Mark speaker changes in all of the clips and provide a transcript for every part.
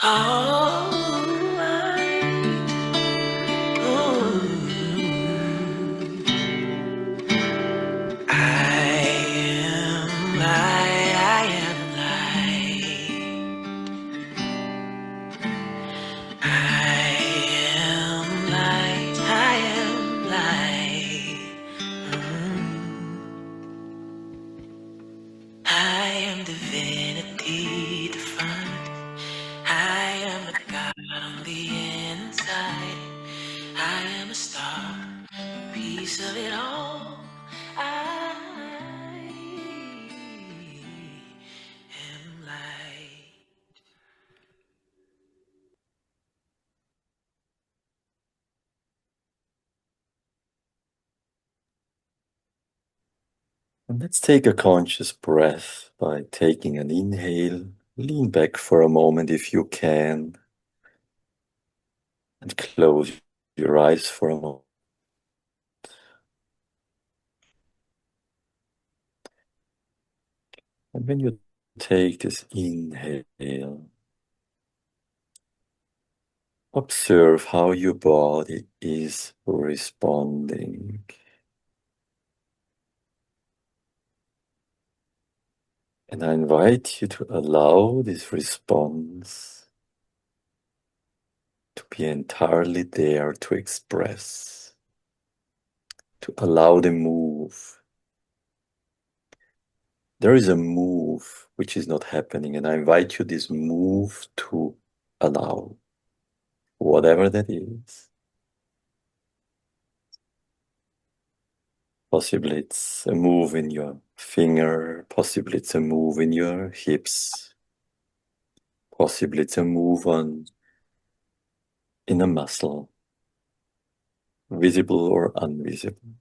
Speaker 1: Oh, I am light. I am light. I am light. I am divinity defined. I am the God on the inside. I am a star, a piece of it all. I am light.
Speaker 2: And let's take a conscious breath by taking an inhale. Lean back for a moment if you can, and close your eyes for a moment. And when you take this inhale, observe how your body is responding. And I invite you to allow this response to be entirely there to express, to allow the move. There is a move which is not happening, and I invite you this move to allow, whatever that is. Possibly it's a move in your finger, possibly it's a move in your hips, possibly it's a move in a muscle, visible or invisible.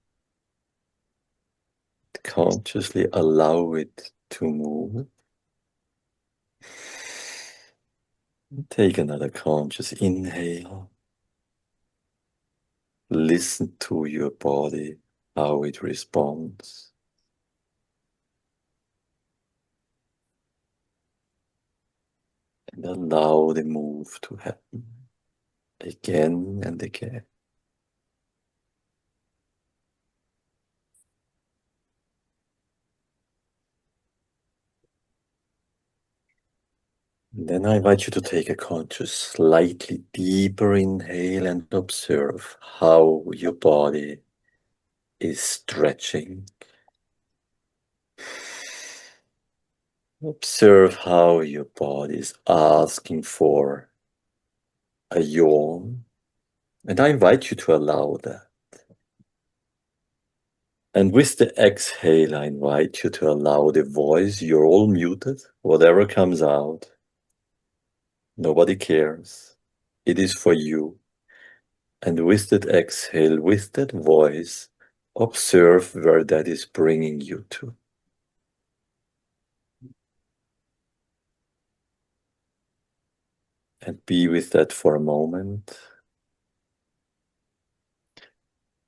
Speaker 2: Consciously allow it to move. Take another conscious inhale. Listen to your body, how it responds. And allow the move to happen again and again. And then I invite you to take a conscious, slightly deeper inhale and observe how your body is stretching. Observe how your body is asking for a yawn. And I invite you to allow that. And with the exhale, I invite you to allow the voice, you're all muted, whatever comes out. Nobody cares. It is for you. And with that exhale, with that voice, observe where that is bringing you to. And be with that for a moment.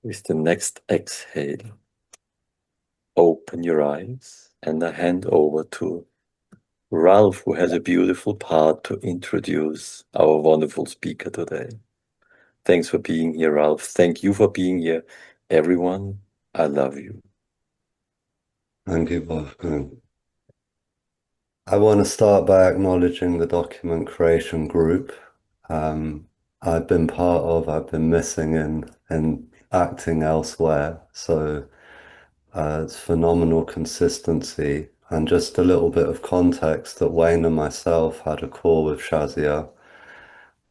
Speaker 2: With the next exhale, open your eyes and I hand over to Ralph, who has a beautiful part to introduce our wonderful speaker today. Thanks for being here, Ralph. Thank you for being here. Everyone, I love you.
Speaker 3: Thank you, Wolfgang. I want to start by acknowledging the document creation group I've been part of, I've been missing in acting elsewhere. So it's phenomenal consistency. And just a little bit of context that Wayne and myself had a call with Shazia,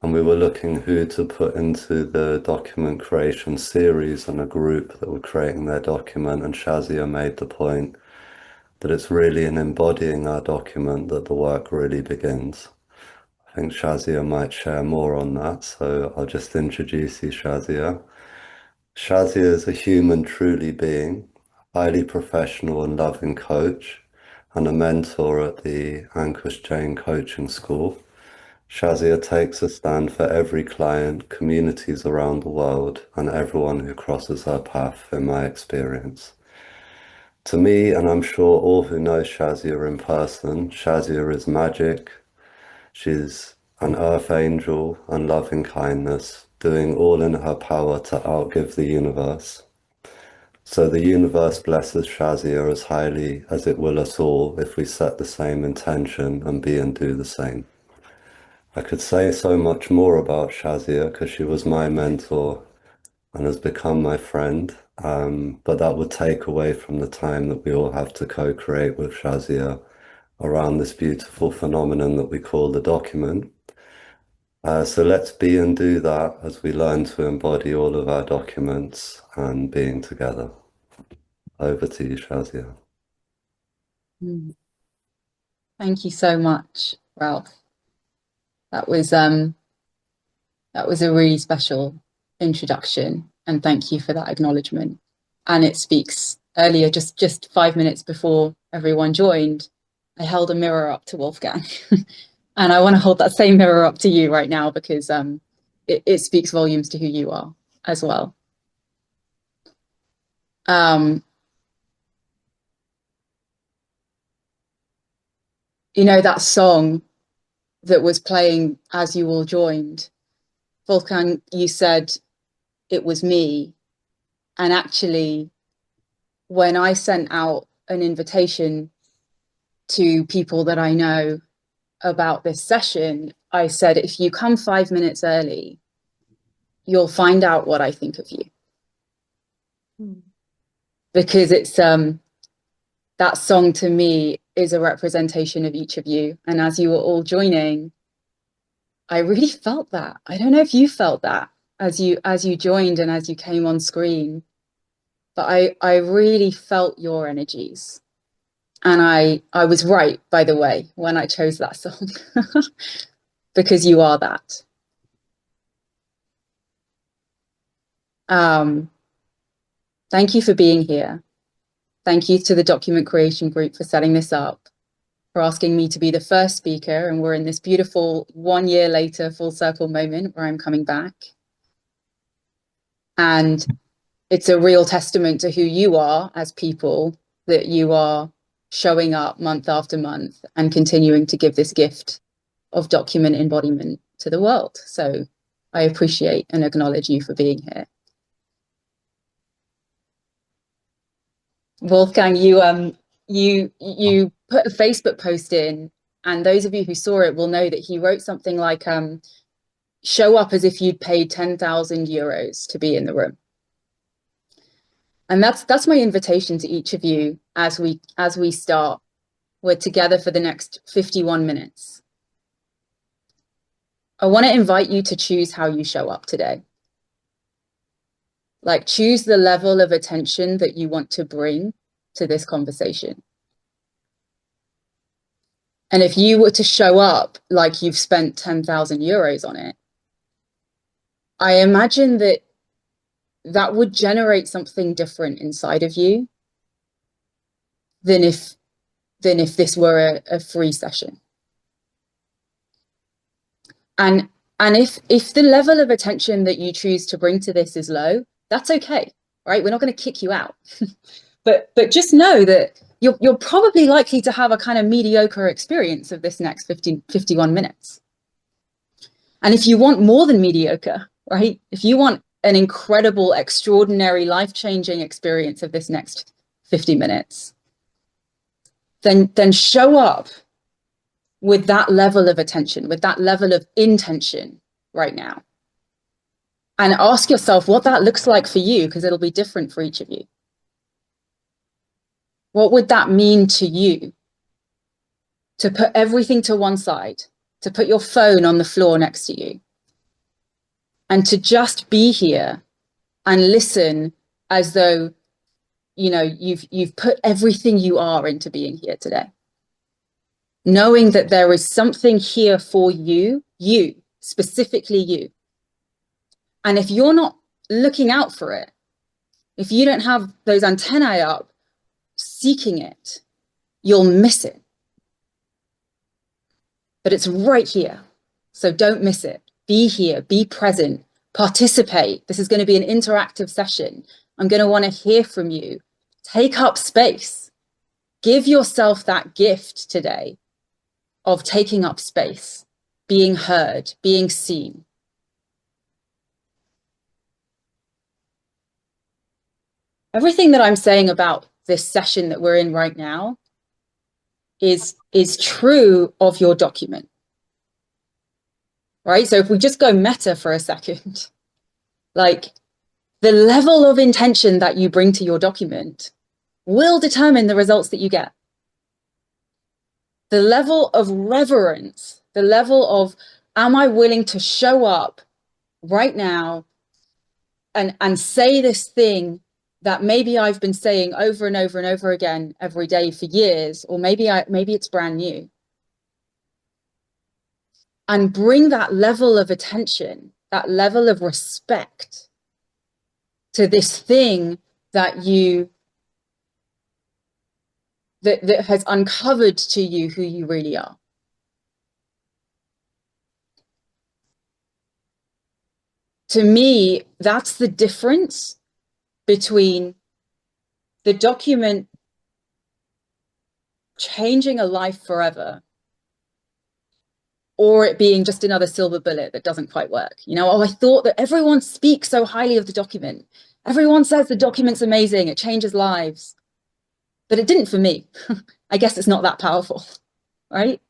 Speaker 3: and we were looking who to put into the document creation series and a group that were creating their document. And Shazia made the point that it's really in embodying our document that the work really begins. I think Shazia might share more on that, so I'll just introduce you, Shazia. Shazia is a human truly being, highly professional and loving coach, and a mentor at the Ankush Jain Coaching School. Shazia takes a stand for every client, communities around the world, and everyone who crosses her path, in my experience. To me, and I'm sure all who know Shazia in person, Shazia is magic. She's an earth angel and loving kindness, doing all in her power to outgive the universe. So the universe blesses Shazia as highly as it will us all if we set the same intention and be and do the same. I could say so much more about Shazia because she was my mentor and has become my friend, but that would take away from the time that we all have to co-create with Shazia around this beautiful phenomenon that we call the document. So let's be and do that as we learn to embody all of our documents and being together. Over to you, Shazia.
Speaker 4: Thank you so much, Ralph. That was a really special introduction, and thank you for that acknowledgement. And it speaks earlier, just 5 minutes before everyone joined, I held a mirror up to Wolfgang. And I want to hold that same mirror up to you right now because it speaks volumes to who you are as well. You know, that song that was playing as you all joined, Wolfgang, you said it was me. And actually, when I sent out an invitation to people that I know about this session, I said, if you come 5 minutes early, you'll find out what I think of you. Because it's that song to me is a representation of each of you. And as you were all joining, I really felt that. I don't know if you felt that as you joined and as you came on screen, but I really felt your energies. And I was right, by the way, when I chose that song, because you are that. Thank you for being here. Thank you to the document creation group for setting this up, for asking me to be the first speaker. And we're in this beautiful 1 year later full circle moment where I'm coming back. And it's a real testament to who you are as people, that you are showing up month after month and continuing to give this gift of document embodiment to the world. So I appreciate and acknowledge you for being here. Wolfgang, you put a Facebook post in, and those of you who saw it will know that he wrote something like, show up as if you'd paid 10,000 euros to be in the room. And that's my invitation to each of you as we start. We're together for the next 51 minutes. I want to invite you to choose how you show up today. Like, choose the level of attention that you want to bring to this conversation. And if you were to show up like you've spent 10,000 euros on it, I imagine that would generate something different inside of you than if this were a free session. And if the level of attention that you choose to bring to this is low, that's okay, right? We're not going to kick you out. but just know that you're probably likely to have a kind of mediocre experience of this next 51 minutes. And if you want more than mediocre, right? If you want an incredible, extraordinary, life-changing experience of this next 50 minutes, then show up with that level of attention, with that level of intention right now. And ask yourself what that looks like for you, because it'll be different for each of you. What would that mean to you to put everything to one side, to put your phone on the floor next to you, and to just be here and listen as though, you know, you've put everything you are into being here today? Knowing that there is something here for you, specifically you. And if you're not looking out for it, if you don't have those antennae up, seeking it, you'll miss it. But it's right here. So don't miss it. Be here, be present, participate. This is going to be an interactive session. I'm going to want to hear from you. Take up space. Give yourself that gift today of taking up space being heard, being seen. Everything that I'm saying about this session that we're in right now is true of your document, right? So if we just go meta for a second, like the level of intention that you bring to your document will determine the results that you get. The level of reverence, the level of, am I willing to show up right now and say this thing that maybe I've been saying over and over and over again every day for years, or maybe it's brand new. And bring that level of attention, that level of respect to this thing that that has uncovered to you who you really are. To me, that's the difference between the document changing a life forever or it being just another silver bullet that doesn't quite work. You know, oh, I thought that everyone speaks so highly of the document. Everyone says the document's amazing, it changes lives. But it didn't for me. I guess it's not that powerful, right?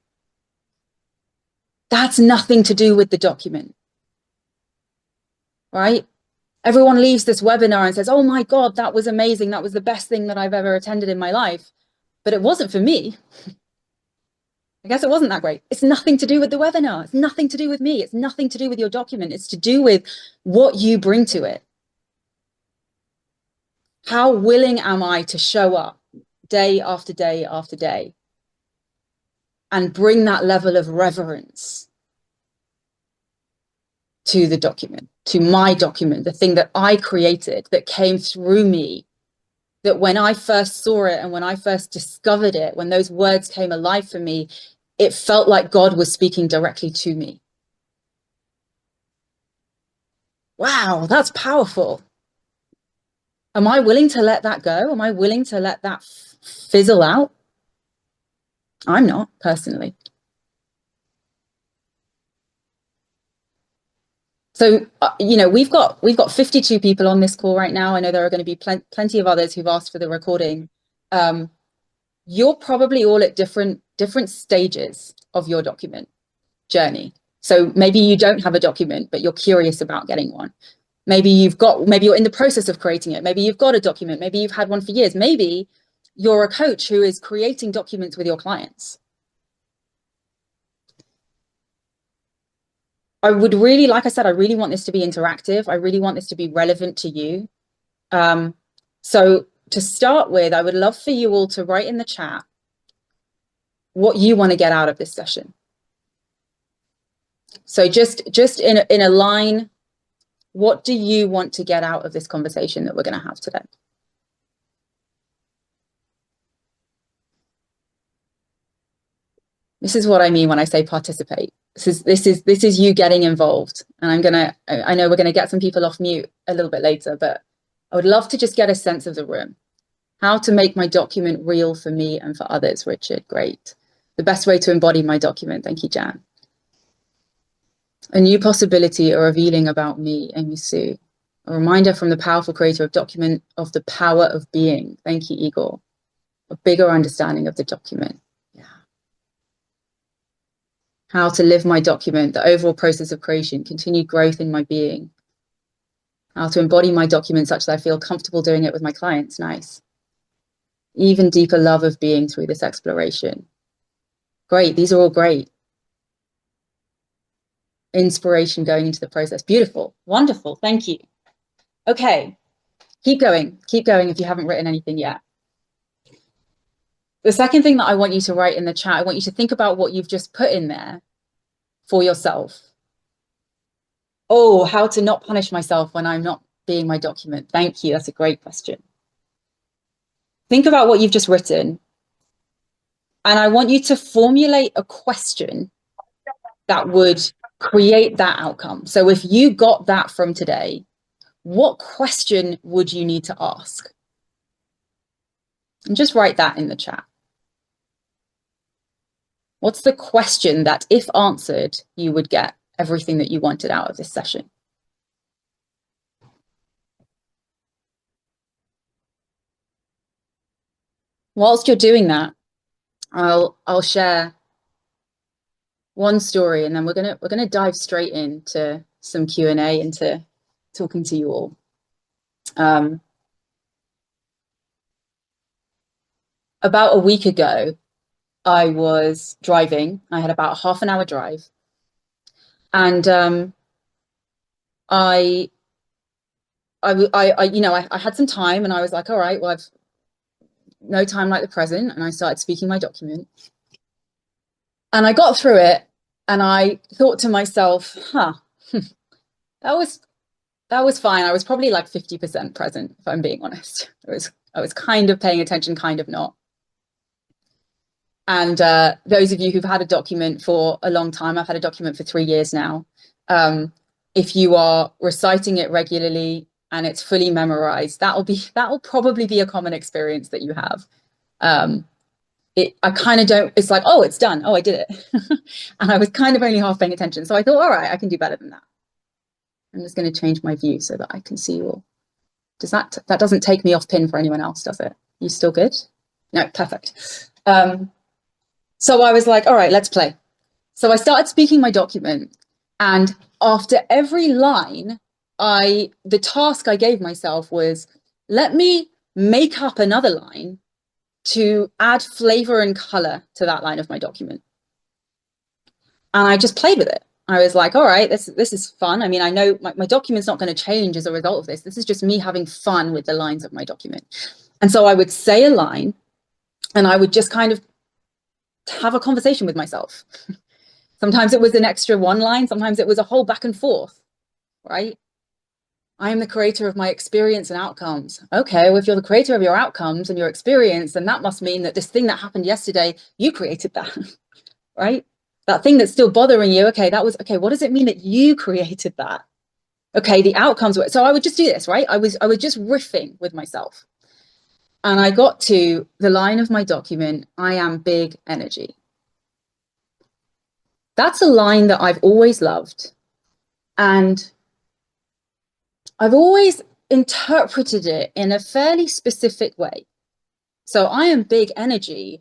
Speaker 4: That's nothing to do with the document, right? Everyone leaves this webinar and says, oh my God, that was amazing. That was the best thing that I've ever attended in my life. But it wasn't for me. I guess it wasn't that great. It's nothing to do with the webinar. It's nothing to do with me. It's nothing to do with your document. It's to do with what you bring to it. How willing am I to show up day after day after day and bring that level of reverence to the document, to my document, the thing that I created, that came through me, that when I first saw it and when I first discovered it, when those words came alive for me, it felt like God was speaking directly to me. Wow, that's powerful. Am I willing to let that go? Am I willing to let that fizzle out? I'm not, personally. So, you know, we've got 52 people on this call right now. I know there are going to be plenty of others who've asked for the recording. You're probably all at different stages of your document journey. So maybe you don't have a document, but you're curious about getting one. Maybe you're in the process of creating it. Maybe you've got a document. Maybe you've had one for years. Maybe you're a coach who is creating documents with your clients. I would really, like I said, I really want this to be interactive. I really want this to be relevant to you. So to start with, I would love for you all to write in the chat what you want to get out of this session. So just in a line, what do you want to get out of this conversation that we're going to have today? This is what I mean when I say participate. This is you getting involved. And I know we're going to get some people off mute a little bit later, but I would love to just get a sense of the room. How to make my document real for me and for others, Richard. Great. The best way to embody my document. Thank you, Jan. A new possibility, a revealing about me, Amy Sue. A reminder from the powerful creator of document of the power of being. Thank you, Igor. A bigger understanding of the document. Yeah. How to live my document, the overall process of creation, continued growth in my being. How to embody my document such that I feel comfortable doing it with my clients. Nice. Even deeper love of being through this exploration. Great. These are all great. Inspiration going into the process. Beautiful. Wonderful. Thank you. Okay. Keep going. Keep going if you haven't written anything yet. The second thing that I want you to write in the chat, I want you to think about what you've just put in there for yourself. Oh, how to not punish myself when I'm not being my document. Thank you. That's a great question. Think about what you've just written. And I want you to formulate a question that would create that outcome. So if you got that from today, what question would you need to ask? And just write that in the chat. What's the question that, if answered, you would get everything that you wanted out of this session? Whilst you're doing that, I'll share one story, and then we're gonna dive straight into some Q&A, into talking to you all. About a week ago, I was driving. I had about a half an hour drive, and I had some time, and I was like, all right, well, I've no time like the present, and I started speaking my document, and I got through it, and I thought to myself, that was fine. I was probably like 50% present, if I'm being honest. I was kind of paying attention, kind of not. And those of you who've had a document for a long time, I've had a document for 3 years now. If you are reciting it regularly and it's fully memorized, that will probably be a common experience that you have. I kind of don't, it's like, oh, it's done. Oh, I did it. And I was kind of only half paying attention. So I thought, all right, I can do better than that. I'm just going to change my view so that I can see you all. Does that doesn't take me off pin for anyone else, does it? You still good? No, perfect. So I was like, all right, let's play. So I started speaking my document, and after every line, the task I gave myself was, let me make up another line to add flavor and color to that line of my document. And I just played with it. I was like, all right, this is fun. I mean, I know my document's not going to change as a result of this. This is just me having fun with the lines of my document. And so I would say a line, and I would just kind of have a conversation with myself. Sometimes it was an extra one line. Sometimes it was a whole back and forth, right? I am the creator of my experience and outcomes. Okay, well, if you're the creator of your outcomes and your experience, then that must mean that this thing that happened yesterday, you created that, right? That thing that's still bothering you, okay, what does it mean that you created that? Okay, the outcomes were, so I would just do this, right? I was just riffing with myself. And I got to the line of my document, I am big energy. That's a line that I've always loved. And I've always interpreted it in a fairly specific way. So I am big energy.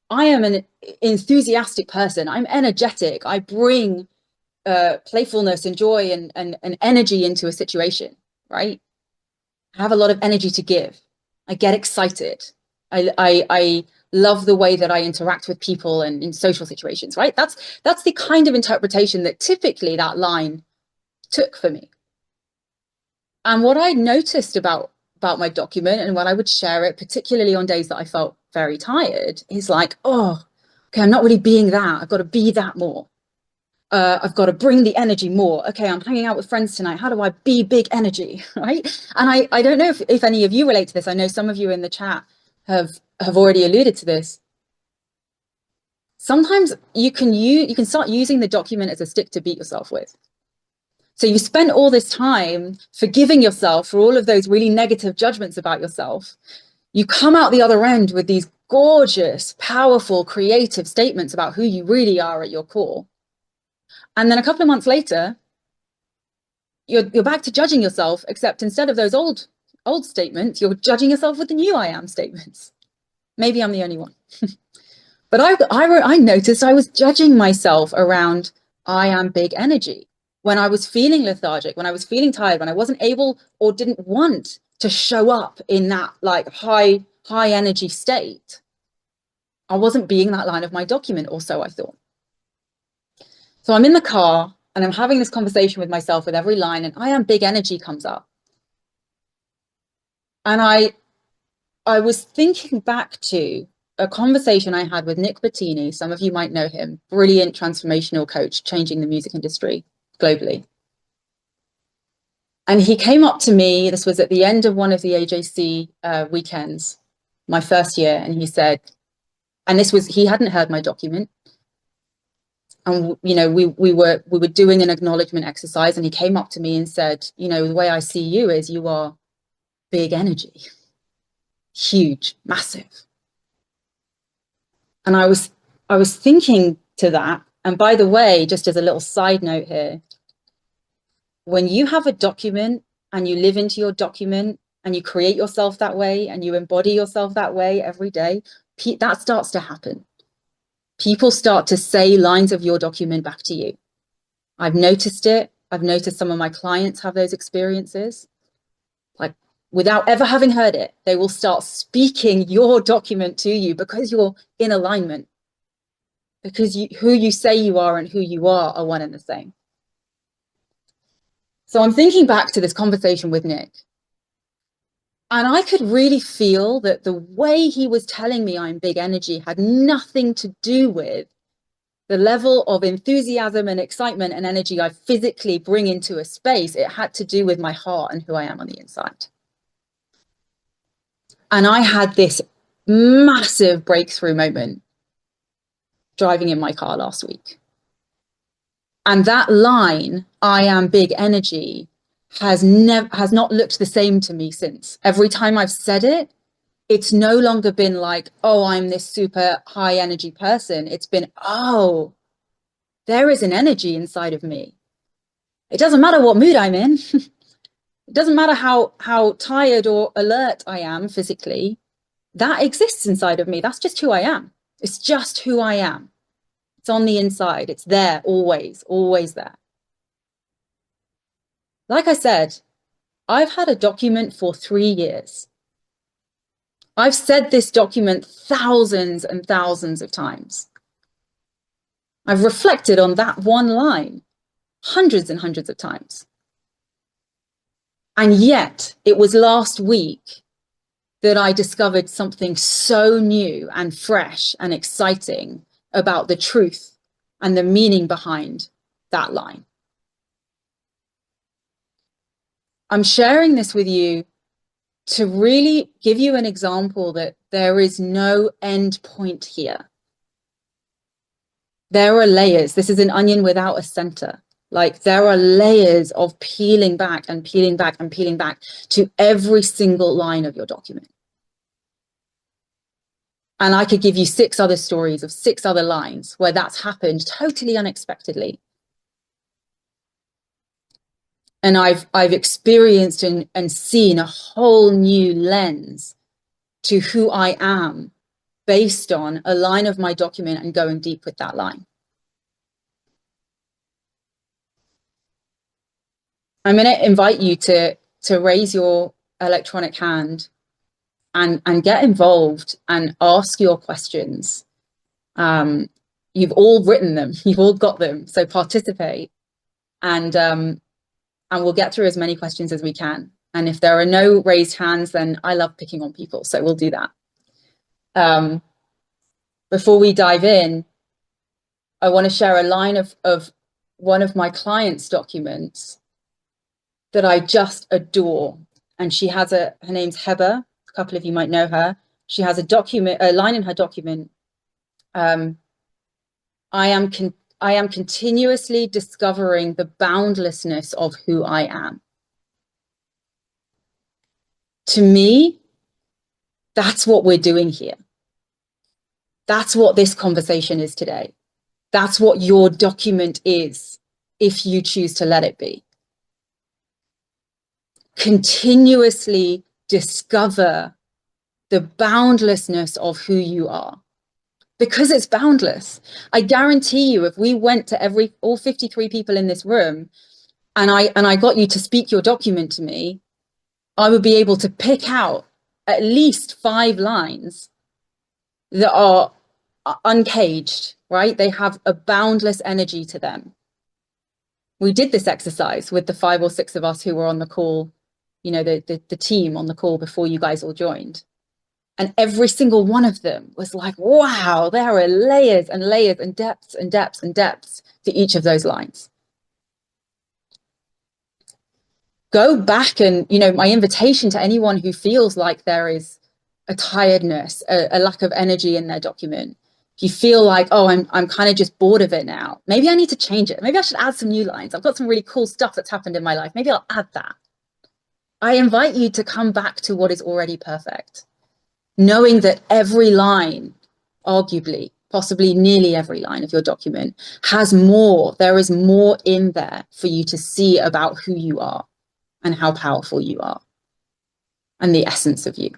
Speaker 4: I am an enthusiastic person. I'm energetic. I bring playfulness and joy and energy into a situation, right? I have a lot of energy to give. I get excited. I love the way that I interact with people and in social situations, right? That's the kind of interpretation that typically that line took for me. And what I noticed about my document, and when I would share it, particularly on days that I felt very tired, is like, oh, okay, I'm not really being that. I've got to be that more. I've got to bring the energy more. Okay, I'm hanging out with friends tonight. How do I be big energy, right? And I don't know if any of you relate to this. I know some of you in the chat have already alluded to this. Sometimes you can start using the document as a stick to beat yourself with. So you spent all this time forgiving yourself for all of those really negative judgments about yourself. You come out the other end with these gorgeous, powerful, creative statements about who you really are at your core. And then a couple of months later, you're back to judging yourself, except instead of those old statements, you're judging yourself with the new I am statements. Maybe I'm the only one. But I noticed I was judging myself around I am big energy. When I was feeling lethargic, when I was feeling tired, when I wasn't able or didn't want to show up in that like high energy state, I wasn't being that line of my document, or so I thought. So I'm in the car and I'm having this conversation with myself with every line, and I am big energy comes up. And I was thinking back to a conversation I had with Nick Bettini. Some of you might know him, brilliant transformational coach, changing the music industry globally. And he came up to me, this was at the end of one of the AJC weekends, my first year, and he said, and he hadn't heard my document. And, you know, we were doing an acknowledgement exercise, and he came up to me and said, you know, the way I see you is you are big energy, huge, massive. And I was thinking to that. And by the way, just as a little side note here, when you have a document and you live into your document and you create yourself that way and you embody yourself that way every day, that starts to happen. People start to say lines of your document back to you. I've noticed it. I've noticed some of my clients have those experiences. Like, without ever having heard it, they will start speaking your document to you because you're in alignment. Because who you say you are and who you are one and the same. So I'm thinking back to this conversation with Nick. And I could really feel that the way he was telling me I'm big energy had nothing to do with the level of enthusiasm and excitement and energy I physically bring into a space. It had to do with my heart and who I am on the inside. And I had this massive breakthrough moment driving in my car last week. And that line, I am big energy, has not looked the same to me since. Every time I've said it, it's no longer been like, oh, I'm this super high energy person. It's been, oh, there is an energy inside of me. It doesn't matter what mood I'm in. It doesn't matter how tired or alert I am physically. That exists inside of me. That's just who I am. It's just who I am. It's on the inside. It's there, always, always there. Like I said, I've had a document for 3 years. I've said this document thousands and thousands of times. I've reflected on that one line hundreds and hundreds of times. And yet, it was last week that I discovered something so new and fresh and exciting about the truth and the meaning behind that line. I'm sharing this with you to really give you an example that there is no end point here. There are layers. This is an onion without a center. Like, there are layers of peeling back and peeling back and peeling back to every single line of your document. And I could give you 6 other stories of 6 other lines where that's happened totally unexpectedly. And I've experienced and seen a whole new lens to who I am based on a line of my document and going deep with that line. I'm going to invite you to raise your electronic hand and get involved and ask your questions. You've all written them, you've all got them, so participate, and we'll get through as many questions as we can. And if there are no raised hands, then I love picking on people, so we'll do that. Before we dive in, I want to share a line of one of my clients' documents that I just adore. And she has her name's Heber. A couple of you might know her. She has a line in her document. I am continuously discovering the boundlessness of who I am. To me, that's what we're doing here. That's what this conversation is today. That's what your document is, if you choose to let it be. Continuously discover the boundlessness of who you are, because it's boundless. I guarantee you, if we went to all 53 people in this room and I got you to speak your document to me, I would be able to pick out at least 5 lines that are uncaged, right? They have a boundless energy to them. We did this exercise with the 5 or 6 of us who were on the call, you know, the team on the call before you guys all joined. And every single one of them was like, wow, there are layers and layers and depths and depths and depths to each of those lines. Go back and, you know, my invitation to anyone who feels like there is a tiredness, a lack of energy in their document. If you feel like, oh, I'm kind of just bored of it now, maybe I need to change it. Maybe I should add some new lines. I've got some really cool stuff that's happened in my life. Maybe I'll add that. I invite you to come back to what is already perfect, knowing that every line, arguably, possibly nearly every line of your document has more. There is more in there for you to see about who you are and how powerful you are and the essence of you.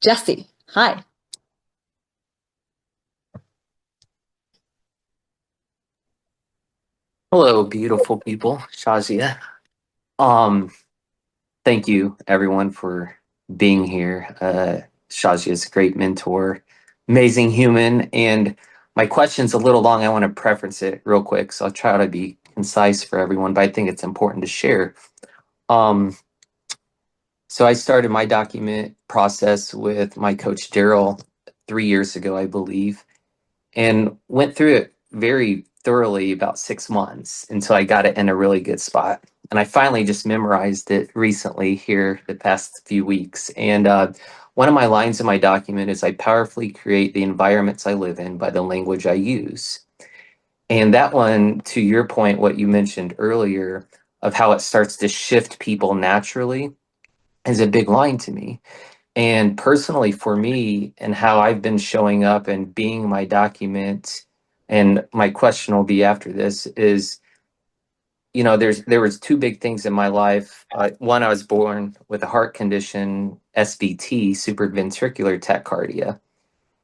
Speaker 4: Jessie, hi.
Speaker 5: Hello, beautiful people. Shazia. Thank you everyone for being here. Shazia is a great mentor, amazing human. And my question's a little long. I want to preference it real quick, so I'll try to be concise for everyone, but I think it's important to share. So I started my document process with my coach, Daryl, 3 years ago, I believe, and went through it very thoroughly about 6 months until I got it in a really good spot. And I finally just memorized it recently here the past few weeks. And one of my lines in my document is I powerfully create the environments I live in by the language I use. And that one, to your point, what you mentioned earlier of how it starts to shift people naturally is a big line to me. And personally, for me, and how I've been showing up and being my document, and my question will be after this is, there was two big things in my life. One, I was born with a heart condition, SVT, supraventricular tachycardia,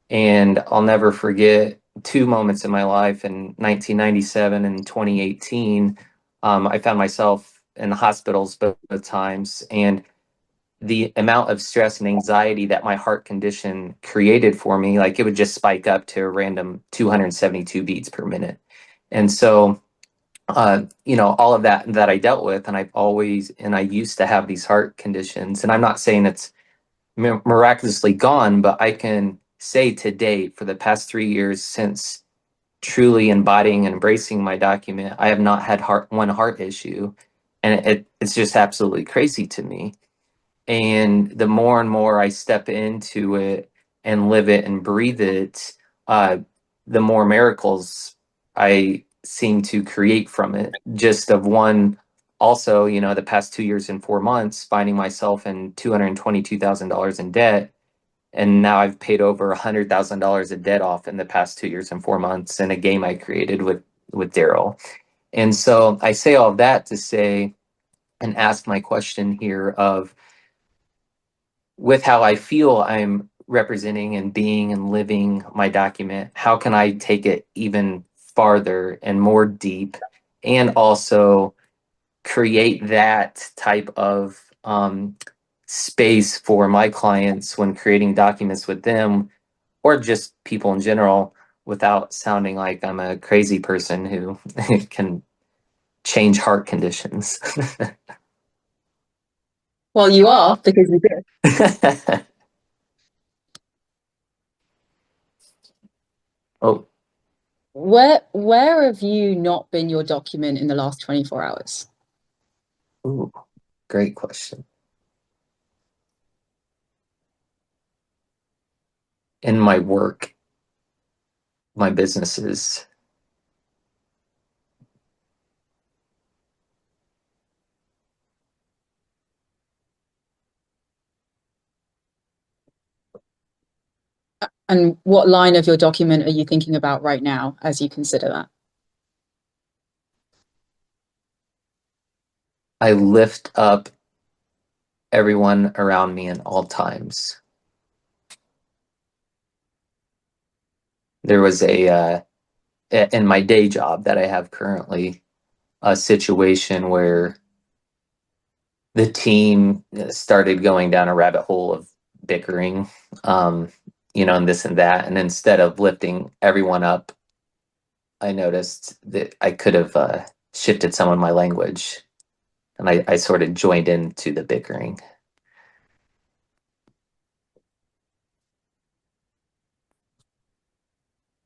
Speaker 5: and I'll never forget two moments in my life in 1997 and 2018. I found myself in the hospitals both times, and the amount of stress and anxiety that my heart condition created for me, like it would just spike up to a random 272 beats per minute. And so, all of that I dealt with, and I used to have these heart conditions, and I'm not saying it's miraculously gone, but I can say to date, for the past 3 years since truly embodying and embracing my document, I have not had one heart issue. And it's just absolutely crazy to me. And the more and more I step into it and live it and breathe it, the more miracles I seem to create from it. Just of one, also, the past 2 years and 4 months, finding myself in $222,000 in debt. And now I've paid over $100,000 of debt off in the past 2 years and 4 months in a game I created with Daryl. And so I say all that to say and ask my question here of, with how I feel I'm representing and being and living my document, how can I take it even farther and more deep, and also create that type of space for my clients when creating documents with them, or just people in general, without sounding like I'm a crazy person who can change heart conditions.
Speaker 4: Well, you are, because you do.
Speaker 5: Oh,
Speaker 4: Where have you not been your document in the last 24 hours?
Speaker 5: ooh, great question. In my work, my businesses.
Speaker 4: And what line of your document are you thinking about right now as you consider that?
Speaker 5: I lift up everyone around me in all times. There was in my day job that I have currently, a situation where the team started going down a rabbit hole of bickering, and this and that. And instead of lifting everyone up, I noticed that I could have shifted some of my language, and I sort of joined into the bickering.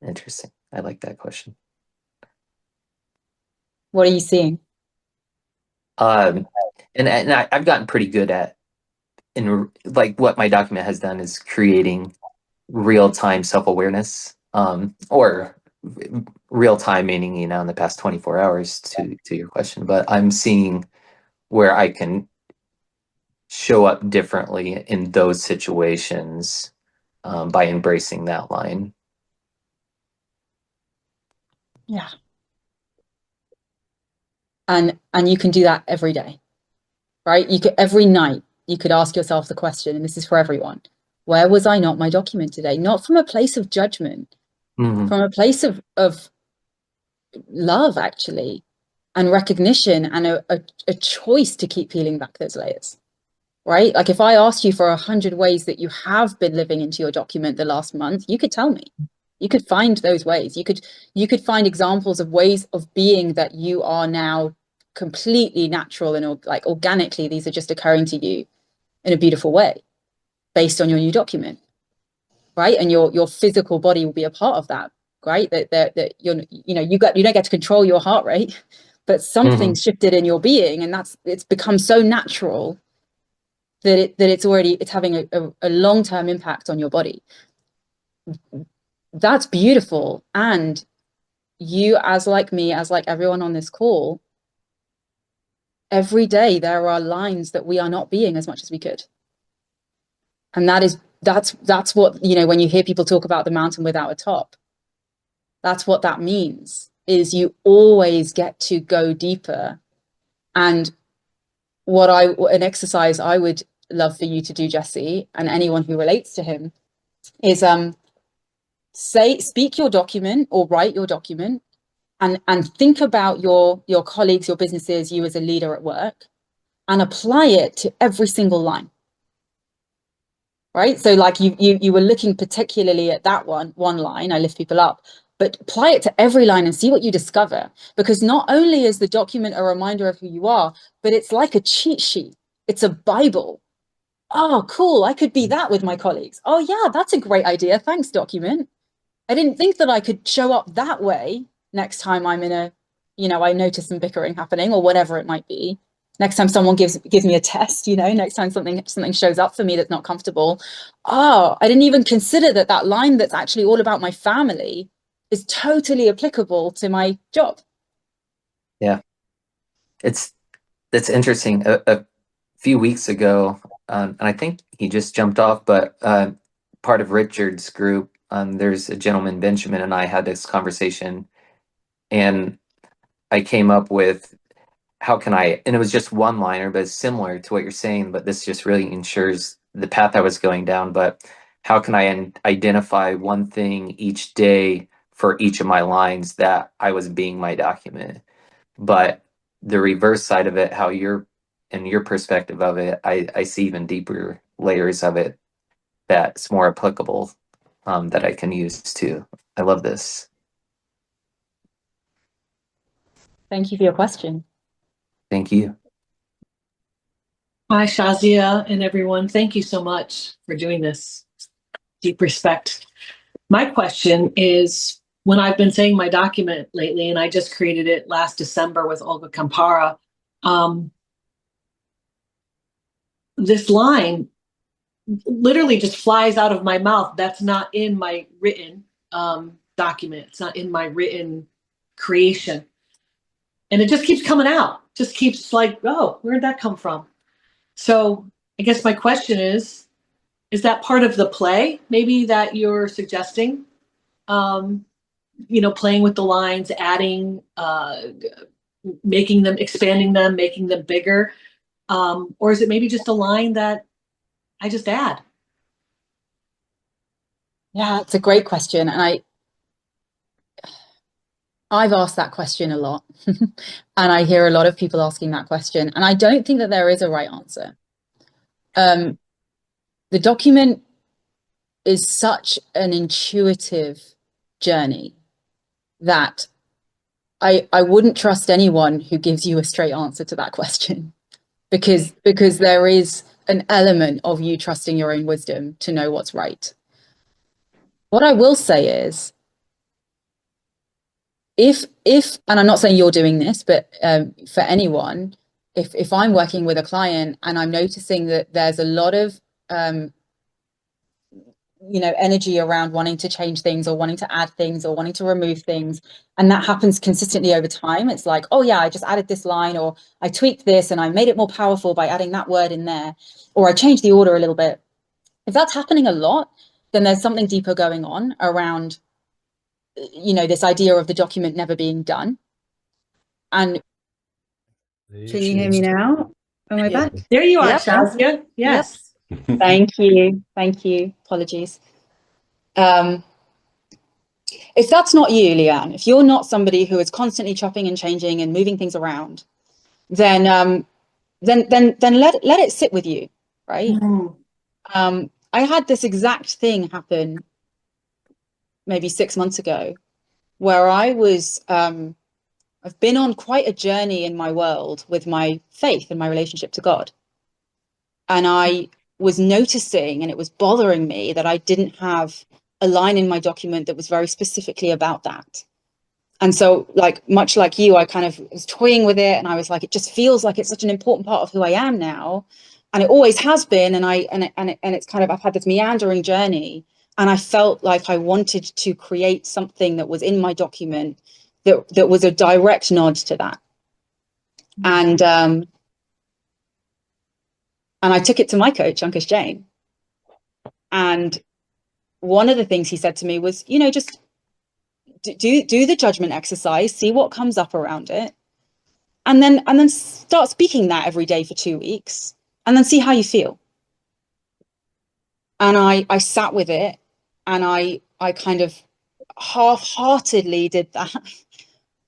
Speaker 5: Interesting. I like that question.
Speaker 4: What are you seeing?
Speaker 5: And I've gotten pretty good at, like, what my document has done is creating real-time self-awareness, or real-time meaning, in the past 24 hours, to your question. But I'm seeing where I can show up differently in those situations by embracing that line.
Speaker 4: Yeah. And you can do that every day, right? You could, every night, you could ask yourself the question, and this is for everyone: where was I not my document today? Not from a place of judgment, from a place of love, actually, and recognition, and a choice to keep peeling back those layers, right? Like if I asked you for 100 ways that you have been living into your document the last month, you could tell me. You could find those ways. You could find examples of ways of being that you are now completely natural and like organically, these are just occurring to you in a beautiful way based on your new document, right? And your physical body will be a part of that, right? That you don't get to control your heart rate, but something's shifted in your being, and it's become so natural that it's having a long-term impact on your body. That's beautiful. And you, as like me, as like everyone on this call, every day there are lines that we are not being as much as we could. And that's what, when you hear people talk about the mountain without a top, that's what that means, is you always get to go deeper. And an exercise I would love for you to do, Jesse, and anyone who relates to him, is speak your document or write your document, and think about your colleagues, your businesses, you as a leader at work, and apply it to every single line. Right? So like you were looking particularly at that one line, I lift people up, but apply it to every line and see what you discover. Because not only is the document a reminder of who you are, but it's like a cheat sheet. It's a Bible. Oh, cool. I could be that with my colleagues. Oh yeah, that's a great idea. Thanks, document. I didn't think that I could show up that way next time I'm in I notice some bickering happening or whatever it might be. Next time someone gives me a test, next time something shows up for me that's not comfortable. Oh, I didn't even consider that line that's actually all about my family is totally applicable to my job.
Speaker 5: Yeah. That's interesting. A few weeks ago, and I think he just jumped off, but part of Richard's group, there's a gentleman, Benjamin, and I had this conversation, and I came up with and it was just one liner, but it's similar to what you're saying, but this just really ensures the path I was going down. But how can I identify one thing each day for each of my lines that I was being my document? But the reverse side of it, your perspective of it, I see even deeper layers of it that's more applicable, that I can use too. I love this.
Speaker 4: Thank you for your question.
Speaker 5: Thank you.
Speaker 6: Hi, Shazia and everyone. Thank you so much for doing this. Deep respect. My question is, when I've been saying my document lately, and I just created it last December with Olga Kampara, this line literally just flies out of my mouth. That's not in my written document. It's not in my written creation. And it just keeps coming out. Just keeps like, oh, where'd that come from? So I guess my question is that part of the play maybe that you're suggesting? Playing with the lines, adding, making them, expanding them, making them bigger? Or is it maybe just a line that I just add?
Speaker 4: Yeah, it's a great question. And I've asked that question a lot. And I hear a lot of people asking that question. And I don't think that there is a right answer. The document is such an intuitive journey that I wouldn't trust anyone who gives you a straight answer to that question, because there is an element of you trusting your own wisdom to know what's right. What I will say is, if and I'm not saying you're doing this, but for anyone, if I'm working with a client and I'm noticing that there's a lot of energy around wanting to change things or wanting to add things or wanting to remove things, and that happens consistently over time, it's like, oh yeah, I just added this line, or I tweaked this and I made it more powerful by adding that word in there, or I changed the order a little bit. If that's happening a lot, then there's something deeper going on around, you know, this idea of the document never being done. And can you hear me now? Am I back?
Speaker 6: There you are,
Speaker 4: Yep.
Speaker 6: Shazia. Yes.
Speaker 4: Thank you. Thank you. Apologies. If that's not you, Leanne, if you're not somebody who is constantly chopping and changing and moving things around, then let it sit with you, right? I had this exact thing happen maybe 6 months ago, where I was I've been on quite a journey in my world with my faith and my relationship to God. And I was noticing, and it was bothering me, that I didn't have a line in my document that was very specifically about that. And so, like, much like you, I kind of was toying with it, and I was like, it just feels like it's such an important part of who I am now, and it always has been. And it's kind of, I've had this meandering journey, and I felt like I wanted to create something that was in my document that was a direct nod to that. And I took it to my coach, Ankush Jain, and one of the things he said to me was, you know, just do the judgment exercise, see what comes up around it, and then start speaking that every day for 2 weeks, and then see how you feel. And I sat with it, and I kind of half-heartedly did that.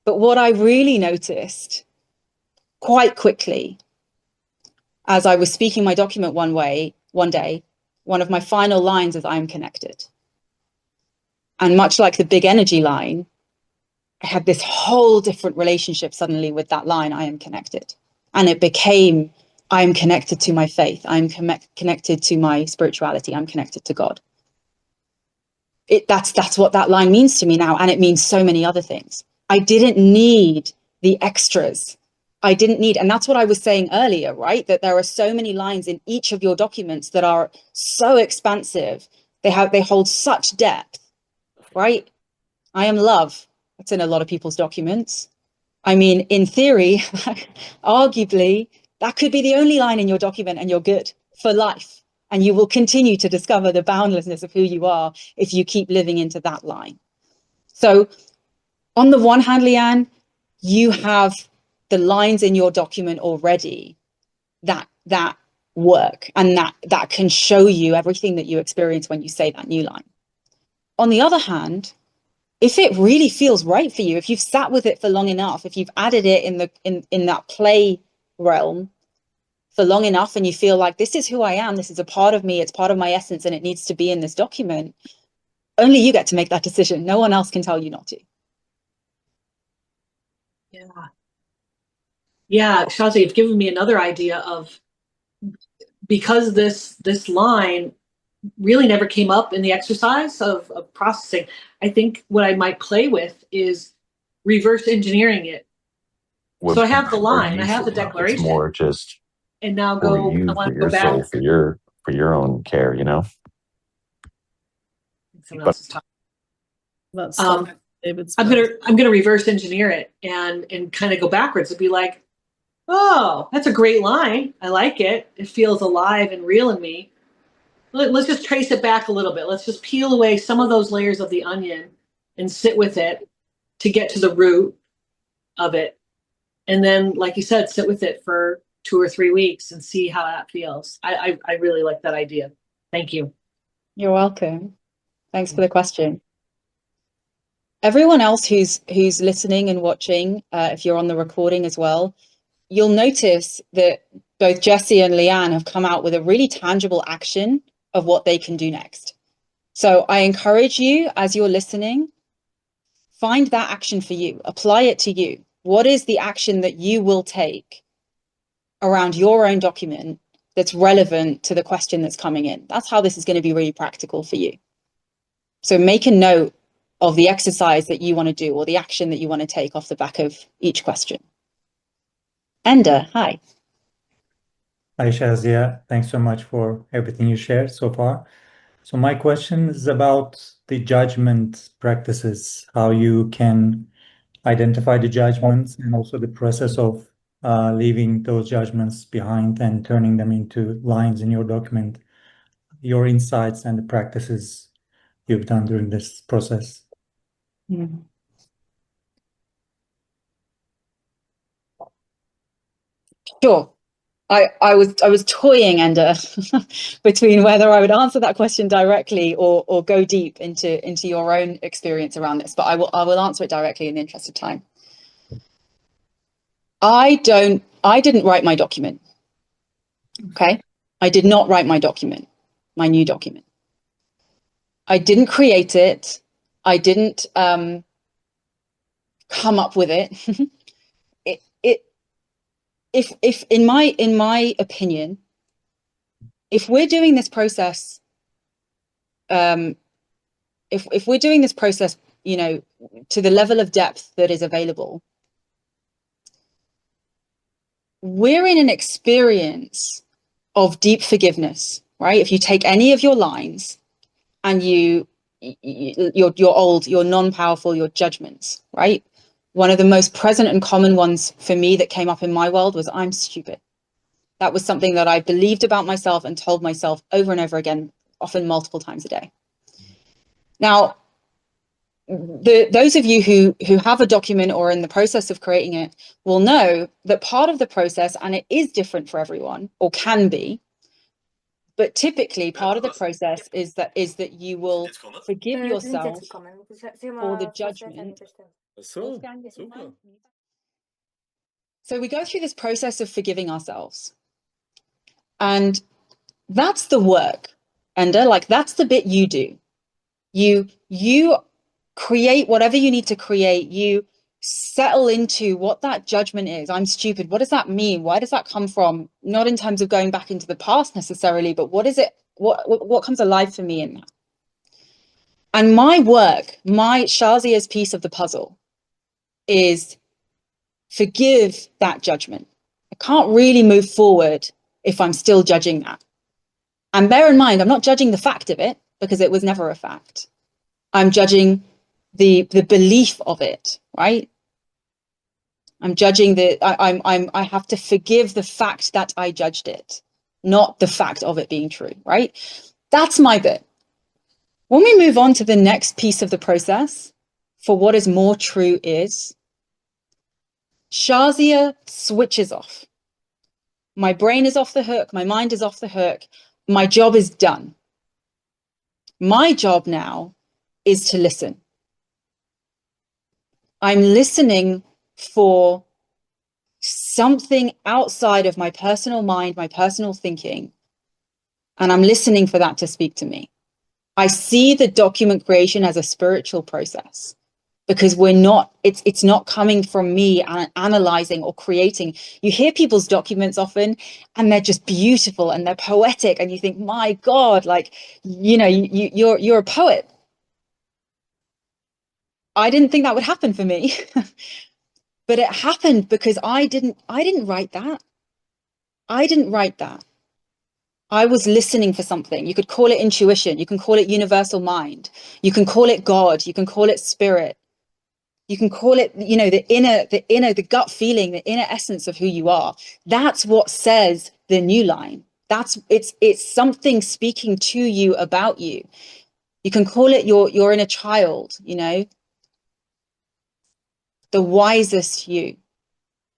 Speaker 4: But what I really noticed quite quickly, as I was speaking my document one day, one of my final lines is, "I am connected." And much like the big energy line, I had this whole different relationship suddenly with that line, "I am connected." And it became, I am connected to my faith. I'm connected to my spirituality. I'm connected to God. That's what that line means to me now. And it means so many other things. I didn't need the extras. I didn't need, and that's what I was saying earlier, right? That there are so many lines in each of your documents that are so expansive. They hold such depth, right? I am love. That's in a lot of people's documents. I mean, in theory, arguably, that could be the only line in your document, and you're good for life. And you will continue to discover the boundlessness of who you are if you keep living into that line. So on the one hand, Leanne, you have the lines in your document already that work, and that can show you everything that you experience when you say that new line. On the other hand, if it really feels right for you, if you've sat with it for long enough, if you've added it in that play realm for long enough, and you feel like, this is who I am, this is a part of me, it's part of my essence, and it needs to be in this document, only you get to make that decision. No one else can tell you not to.
Speaker 6: Yeah, Shazia, you've given me another idea of, because this line really never came up in the exercise of processing, I think what I might play with is reverse engineering it. So I have the line, I have the declaration.
Speaker 7: It's more just,
Speaker 6: and now
Speaker 7: for
Speaker 6: go,
Speaker 7: you,
Speaker 6: I want
Speaker 7: for
Speaker 6: to
Speaker 7: your
Speaker 6: go back.
Speaker 7: soul, for your own care, you know?
Speaker 6: Someone else is talking.
Speaker 8: That's David's.
Speaker 6: I'm gonna reverse engineer it and kind of go backwards and be like, oh, that's a great line. I like it. It feels alive and real in me. Let's just trace it back a little bit. Let's just peel away some of those layers of the onion and sit with it to get to the root of it. And then, like you said, sit with it for 2 or 3 weeks and see how that feels. I really like that idea. Thank you.
Speaker 4: You're welcome. Thanks for the question. Everyone else who's listening and watching, if you're on the recording as well, you'll notice that both Jessie and Leanne have come out with a really tangible action of what they can do next. So I encourage you, as you're listening, find that action for you, apply it to you. What is the action that you will take around your own document that's relevant to the question that's coming in? That's how this is going to be really practical for you. So make a note of the exercise that you want to do, or the action that you want to take off the back of each question. Enda, hi.
Speaker 9: Hi, Shazia. Thanks so much for everything you shared so far. So my question is about the judgment practices, how you can identify the judgments, and also the process of leaving those judgments behind and turning them into lines in your document, your insights and the practices you've done during this process?
Speaker 4: Sure. I was toying, Ender, between whether I would answer that question directly or go deep into your own experience around this, but I will answer it directly in the interest of time. I didn't write my document. Okay? I did not write my document, my new document. I didn't create it. I didn't come up with it. If in my opinion, if we're doing this process, if we're doing this process, you know, to the level of depth that is available, we're in an experience of deep forgiveness, right? If you take any of your lines and your old, your non-powerful, your judgments, right? One of the most present and common ones for me that came up in my world was, I'm stupid. That was something that I believed about myself and told myself over and over again, often multiple times a day. Now, those of you who have a document or in the process of creating it will know that part of the process, and it is different for everyone, or can be, but typically part of the process is that you will forgive yourself for the judgment. So we go through this process of forgiving ourselves. And that's the work, Ender, like that's the bit you do. You create whatever you need to create. You settle into what that judgment is. I'm stupid. What does that mean? Where does that come from? Not in terms of going back into the past necessarily, but what is it? What comes alive for me in that? And my work, my Shazia's piece of the puzzle is forgive that judgment. I can't really move forward if I'm still judging that. And bear in mind, I'm not judging the fact of it because it was never a fact. I'm judging the belief of it, right? I'm judging I have to forgive the fact that I judged it, not the fact of it being true, right? That's my bit. When we move on to the next piece of the process, for what is more true is, Shazia switches off. My brain is off the hook. My mind is off the hook. My job is done. My job now is to listen. I'm listening for something outside of my personal mind, my personal thinking, and I'm listening for that to speak to me. I see the document creation as a spiritual process because it's not coming from me analyzing or creating. You hear people's documents often and they're just beautiful and they're poetic and you think, my God, like, you know, you're a poet. I didn't think that would happen for me, but it happened because I didn't write that. I didn't write that. I was listening for something. You could call it intuition. You can call it universal mind. You can call it God. You can call it spirit. You can call it, you know, the gut feeling, the inner essence of who you are. That's what says the new line. It's something speaking to you about you. You can call it your inner child, you know, the wisest you.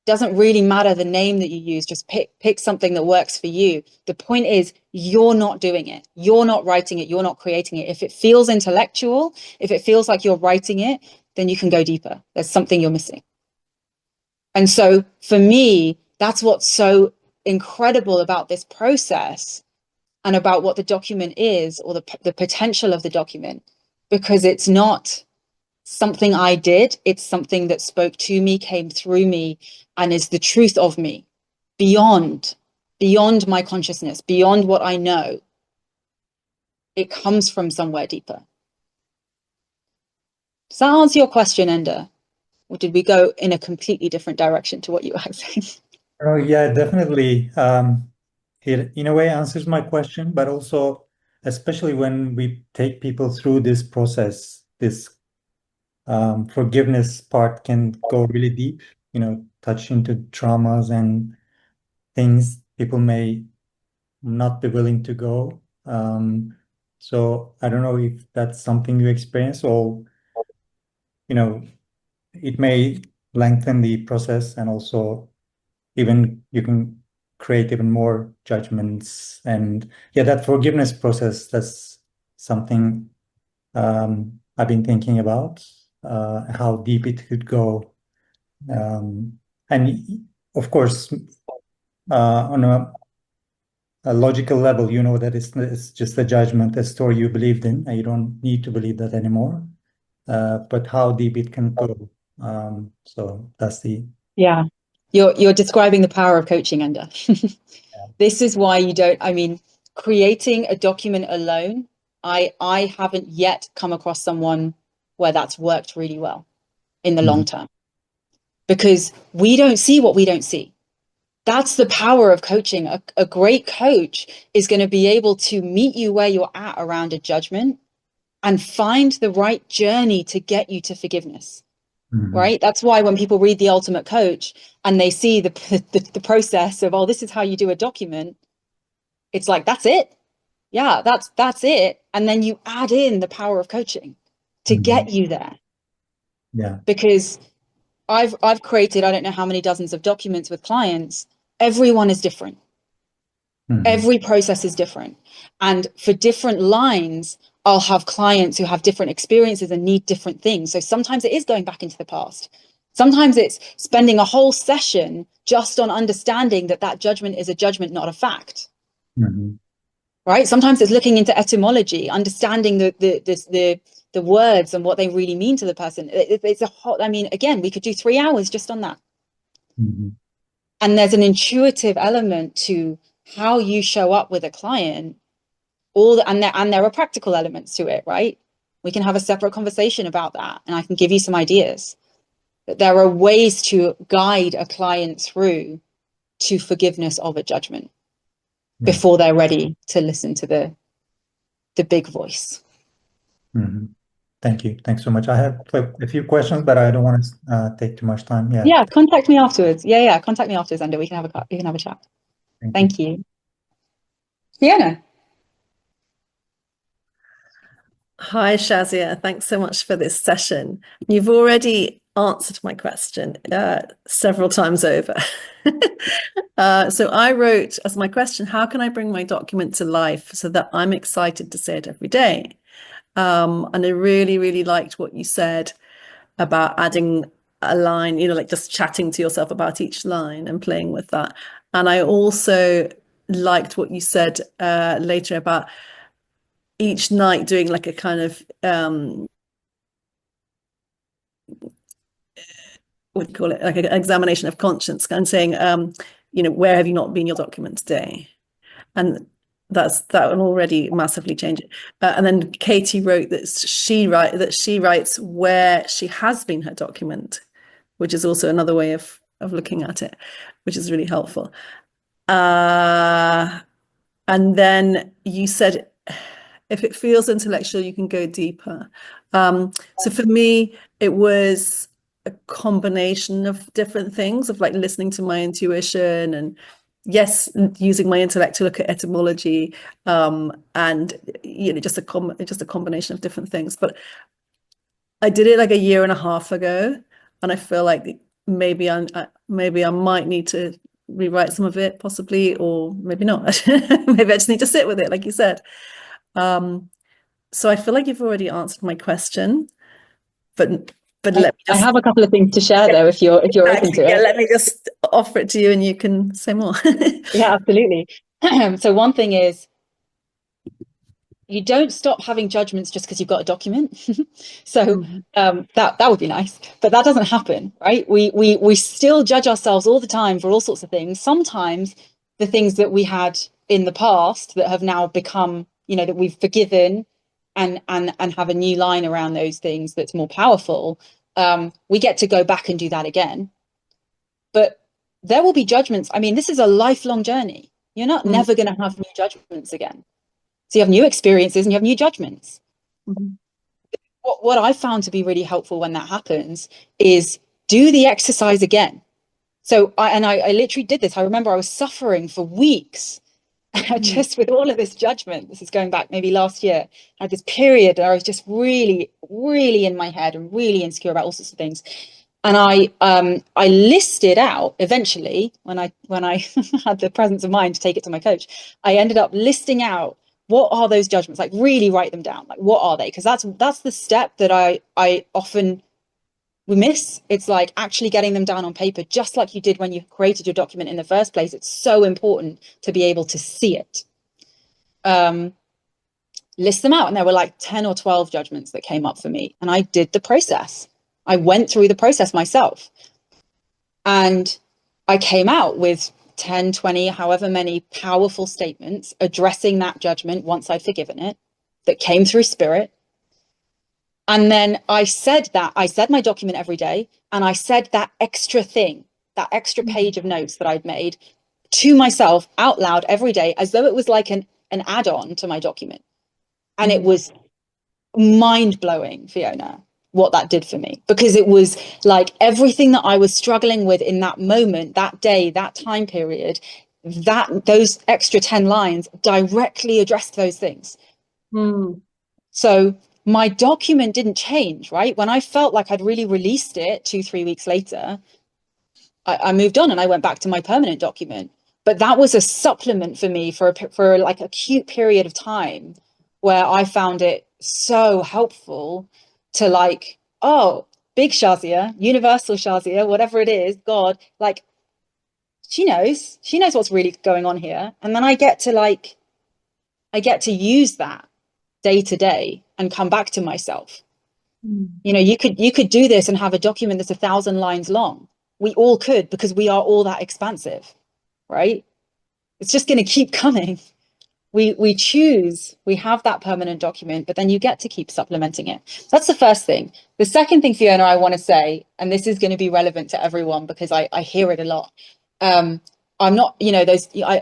Speaker 4: Doesn't really matter the name that you use, just pick something that works for you. The point is, you're not doing it. You're not writing it. You're not creating it. If it feels intellectual, if it feels like you're writing it, then you can go deeper. There's something you're missing. And so for me, that's what's so incredible about this process and about what the document is, or the potential of the document, because it's not something I did. It's something that spoke to me, came through me, and is the truth of me, beyond my consciousness, beyond what I know. It comes from somewhere deeper. Does that answer your question, Ender? Or did we go in a completely different direction to what you were saying?
Speaker 9: Oh, yeah, definitely. It in a way answers my question, but also, especially when we take people through this process, this forgiveness part can go really deep, you know, touch into traumas and things people may not be willing to go. So I don't know if that's something you experience, or, it may lengthen the process, and also even you can create even more judgments. And yeah, that forgiveness process, that's something I've been thinking about, how deep it could go. And of course, on a logical level, that it's just a judgment, a story you believed in, and you don't need to believe that anymore. But how deep it can go. So that's the
Speaker 4: Yeah. You're describing the power of coaching, Enda. This is why creating a document alone, I haven't yet come across someone where that's worked really well in the long term, because we don't see what we don't see. That's the power of coaching. A great coach is going to be able to meet you where you're at around a judgment and find the right journey to get you to forgiveness. Right? That's why when people read The Ultimate Coach and they see the process of, oh, this is how you do a document, it's like, that's it. Yeah, that's it. And then you add in the power of coaching to get you there.
Speaker 9: Yeah.
Speaker 4: Because I've created, I don't know how many dozens of documents with clients. Everyone is different. Every process is different. And for different lines, I'll have clients who have different experiences and need different things. So sometimes it is going back into the past. Sometimes it's spending a whole session just on understanding that judgment is a judgment, not a fact. Right? Sometimes it's looking into etymology, understanding the words and what they really mean to the person. It's a whole, again, we could do 3 hours just on that. And there's an intuitive element to how you show up with a client, and there are practical elements to it, right? We can have a separate conversation about that, and I can give you some ideas. But there are ways to guide a client through to forgiveness of a judgment before they're ready to listen to the big voice.
Speaker 9: Thank you. Thanks so much. I have a few questions, but I don't want to take too much time.
Speaker 4: Yeah, contact me afterwards. Yeah, contact me afterwards, and we can have a chat. Thank you. Fiona.
Speaker 8: Hi, Shazia. Thanks so much for this session. You've already answered my question several times over. So I wrote as my question, how can I bring my document to life so that I'm excited to say it every day? And I really, really liked what you said about adding a line, like just chatting to yourself about each line and playing with that. And I also liked what you said later about each night doing like a kind of what do you call it, like an examination of conscience, and saying where have you not been your document today? And that will already massively change it. And then Katie wrote that she writes where she has been her document, which is also another way of looking at it, which is really helpful. And then you said, if it feels intellectual, you can go deeper. So for me, it was a combination of different things, of like listening to my intuition and yes, using my intellect to look at etymology, and just a combination of different things. But I did it like 1.5 years ago, and I feel like maybe I might need to rewrite some of it, possibly, or maybe not. Maybe I just need to sit with it, like you said. So I feel like you've already answered my question, but let me
Speaker 4: I have a couple of things to share though, if you're open to it.
Speaker 8: Let me just offer it to you and you can say more.
Speaker 4: Yeah, absolutely. So one thing is, you don't stop having judgments just because you've got a document. So that would be nice, but that doesn't happen, right? We still judge ourselves all the time for all sorts of things. Sometimes the things that we had in the past that have now become, that we've forgiven and have a new line around those things that's more powerful. We get to go back and do that again. But there will be judgments. This is a lifelong journey. You're not never going to have new judgments again. So you have new experiences and you have new judgments. What I found to be really helpful when that happens is do the exercise again. So I literally did this. I remember I was suffering for weeks just with all of this judgment, this is going back maybe last year, I had this period where I was just really, really in my head and really insecure about all sorts of things. And I listed out eventually, when I had the presence of mind to take it to my coach, I ended up listing out what are those judgments, like really write them down, like what are they? Because that's the step that I often we miss. It's like actually getting them down on paper, just like you did when you created your document in the first place. It's so important to be able to see it. List them out. And there were like 10 or 12 judgments that came up for me. And I did the process. I went through the process myself. And I came out with 10, 20, however many powerful statements addressing that judgment once I'd forgiven it, that came through spirit. And then I said my document every day, and I said that extra thing, that extra page of notes that I'd made to myself out loud every day, as though it was like an add-on to my document. And it was mind-blowing, Fiona, what that did for me, because it was like everything that I was struggling with in that moment, that day, that time period, those extra 10 lines directly addressed those things. So my document didn't change, right? When I felt like I'd really released it 2-3 weeks later, I moved on and I went back to my permanent document. But that was a supplement for me for like a cute period of time where I found it so helpful to like, oh, big Shazia, universal Shazia, whatever it is, God, like she knows what's really going on here. And then I get to use that day to day and come back to myself. You know, you could do this and have a document that's 1,000 lines long. We all could, because we are all that expansive, right? It's just going to keep coming. We choose, we have that permanent document, but then you get to keep supplementing it. That's the first thing. The second thing, Fiona, I want to say, and this is going to be relevant to everyone because I hear it a lot. I'm not, you know,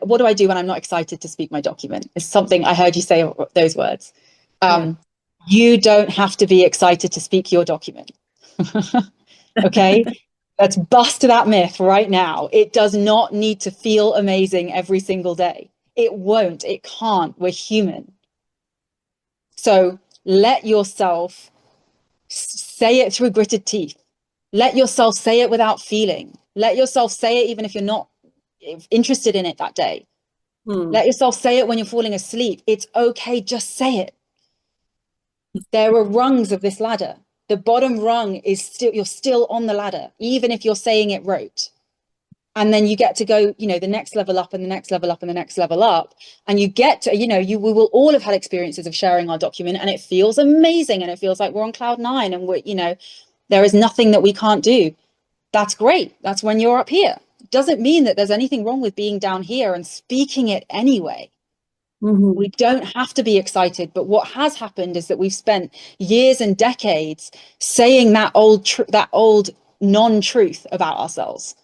Speaker 4: what do I do when I'm not excited to speak my document? It's something I heard you say those words. You don't have to be excited to speak your document. Okay, let's bust that myth right now. It does not need to feel amazing every single day. It won't, it can't. We're human. So let yourself say it through gritted teeth. Let yourself say it without feeling. Let yourself say it even if you're not interested in it that day. Let yourself say it when you're falling asleep. It's okay, just say it. There are rungs of this ladder. The bottom rung is still, you're still on the ladder, even if you're saying it rote. And then you get to go, you know, the next level up and the next level up and the next level up. And you get to, you know, we will all have had experiences of sharing our document, and it feels amazing. And it feels like we're on cloud 9 and we're, you know, there is nothing that we can't do. That's great. That's when you're up here. It doesn't mean that there's anything wrong with being down here and speaking it anyway. We don't have to be excited, but what has happened is that we've spent years and decades saying that old non-truth about ourselves,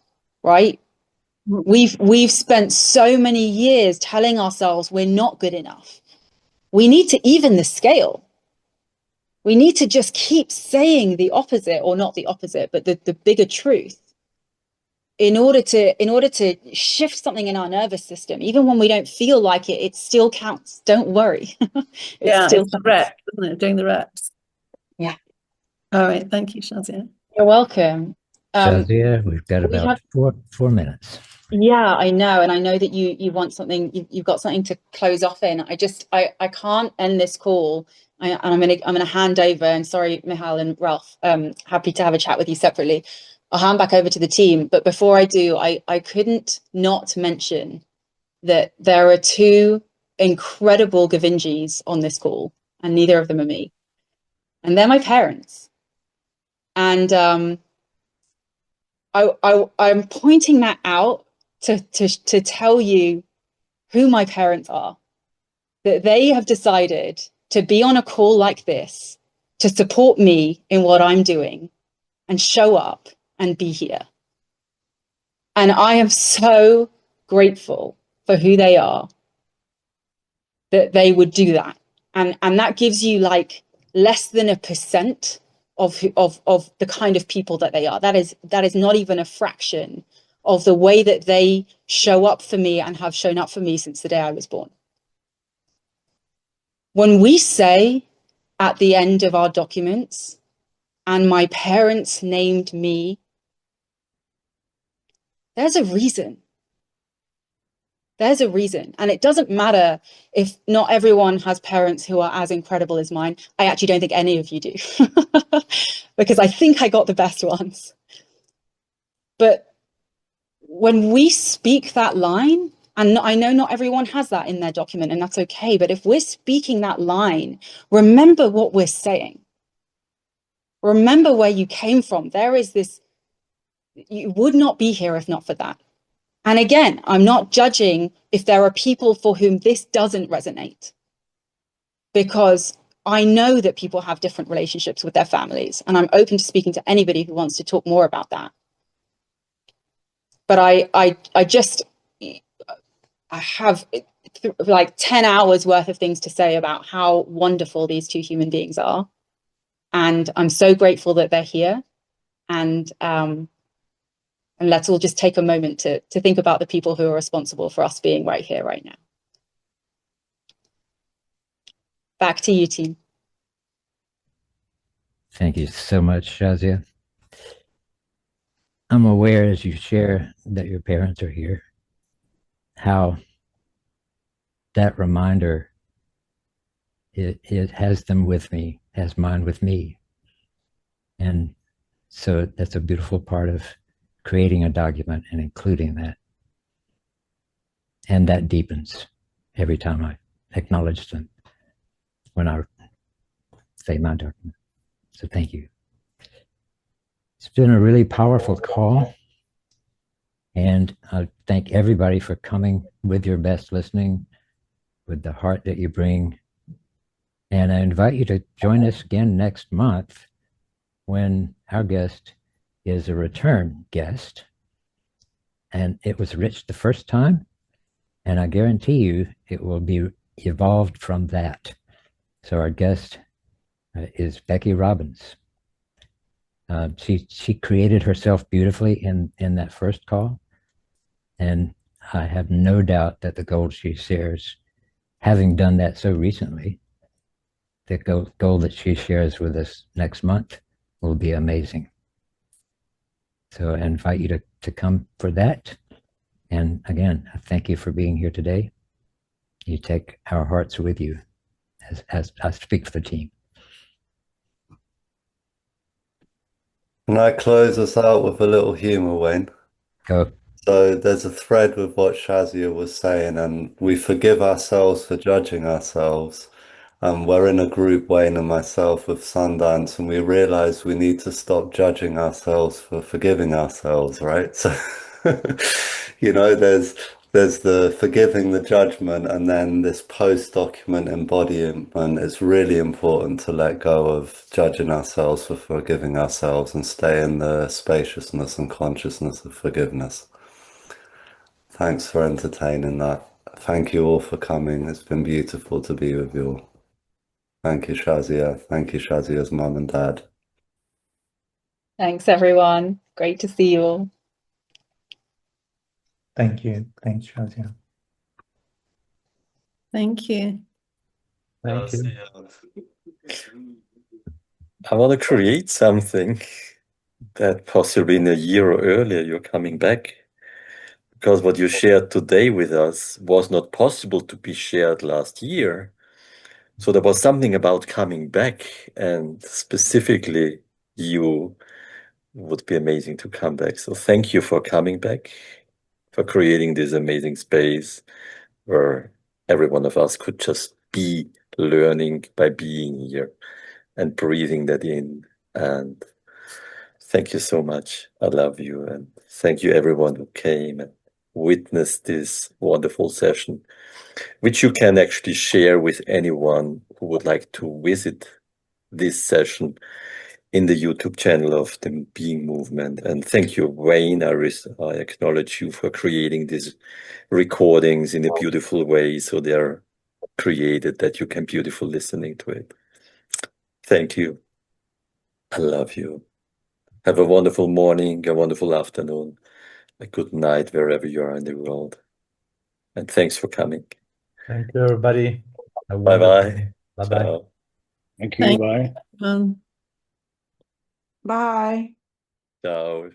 Speaker 4: right? We've spent so many years telling ourselves we're not good enough. We need to even the scale. We need to just keep saying the opposite, or not the opposite, but the bigger truth. In order to shift something in our nervous system, even when we don't feel like it, it still counts. Don't worry.
Speaker 8: It's the reps, isn't it? Doing the reps.
Speaker 4: Yeah.
Speaker 8: All right. Thank you, Shazia.
Speaker 4: You're welcome.
Speaker 10: Shazia, we've got about 4 minutes.
Speaker 4: Yeah, I know. And I know that you want something, you've got something to close off in. I can't end this call. And I'm gonna hand over, and sorry, Michal and Ralph, happy to have a chat with you separately. I'll hand back over to the team. But before I do, I couldn't not mention that there are 2 incredible Govindjis on this call, and neither of them are me. And they're my parents. And I'm pointing that out to tell you who my parents are, that they have decided to be on a call like this to support me in what I'm doing and show up and be here. And I am so grateful for who they are, that they would do that. And that gives you like less than 1% of the kind of people that they are. That is not even a fraction of the way that they show up for me and have shown up for me since the day I was born. When we say at the end of our documents, and my parents named me, there's a reason. There's a reason. And it doesn't matter if not everyone has parents who are as incredible as mine. I actually don't think any of you do, because I think I got the best ones. But when we speak that line, and I know not everyone has that in their document, and that's okay, but if we're speaking that line, remember what we're saying. Remember where you came from. There is this, you would not be here if not for that. And again, I'm not judging if there are people for whom this doesn't resonate, because I know that people have different relationships with their families, and I'm open to speaking to anybody who wants to talk more about that. But I have like 10 hours worth of things to say about how wonderful these two human beings are. And I'm so grateful that they're here. And let's all just take a moment to think about the people who are responsible for us being right here, right now. Back to you, team.
Speaker 10: Thank you so much, Shazia. I'm aware as you share that your parents are here, how that reminder, it has them with me, has mine with me. And so that's a beautiful part of creating a document and including that. And that deepens every time I acknowledge them when I say my document. So thank you. It's been a really powerful call. And I thank everybody for coming with your best listening, with the heart that you bring. And I invite you to join us again next month when our guest is a return guest. And it was rich the first time, and I guarantee you it will be evolved from that. So our guest is Becky Robbins. She created herself beautifully in that first call, and I have no doubt that the gold she shares, having done that so recently, the goal that she shares with us next month will be amazing. So I invite you to come for that. And again, I thank you for being here today. You take our hearts with you as I speak for the team.
Speaker 3: Can I close us out with a little humor, Wayne?
Speaker 10: Go.
Speaker 3: So there's a thread with what Shazia was saying, and we forgive ourselves for judging ourselves. We're in a group, Wayne and myself, with Sundance, and we realize we need to stop judging ourselves for forgiving ourselves, right? So, there's the forgiving the judgment, and then this post-document embodiment. It's really important to let go of judging ourselves for forgiving ourselves and stay in the spaciousness and consciousness of forgiveness. Thanks for entertaining that. Thank you all for coming. It's been beautiful to be with you all. Thank you, Shazia. Thank you, Shazia's mum and dad.
Speaker 4: Thanks, everyone. Great to see you all.
Speaker 9: Thank you. Thanks, Shazia.
Speaker 8: Thank you.
Speaker 2: Thank you. I want to create something that possibly in a year or earlier you're coming back, because what you shared today with us was not possible to be shared last year. So there was something about coming back, and specifically you would be amazing to come back. So thank you for coming back, for creating this amazing space where every one of us could just be learning by being here and breathing that in. And thank you so much. I love you. And thank you everyone who came and witnessed this wonderful session, which you can actually share with anyone who would like to visit this session in the YouTube channel of the Being Movement. And thank you, Wayne. I acknowledge you for creating these recordings in a beautiful way, so they're created that you can beautiful listening to it. Thank you. I love you. Have a wonderful morning, a wonderful afternoon, a good night wherever you are in the world. And thanks for coming.
Speaker 11: Thank you, everybody.
Speaker 2: Bye-bye.
Speaker 11: Bye-bye.
Speaker 2: Ciao.
Speaker 12: Thank you.
Speaker 8: Thank
Speaker 12: Bye.
Speaker 8: you.
Speaker 13: Bye.
Speaker 2: Ciao.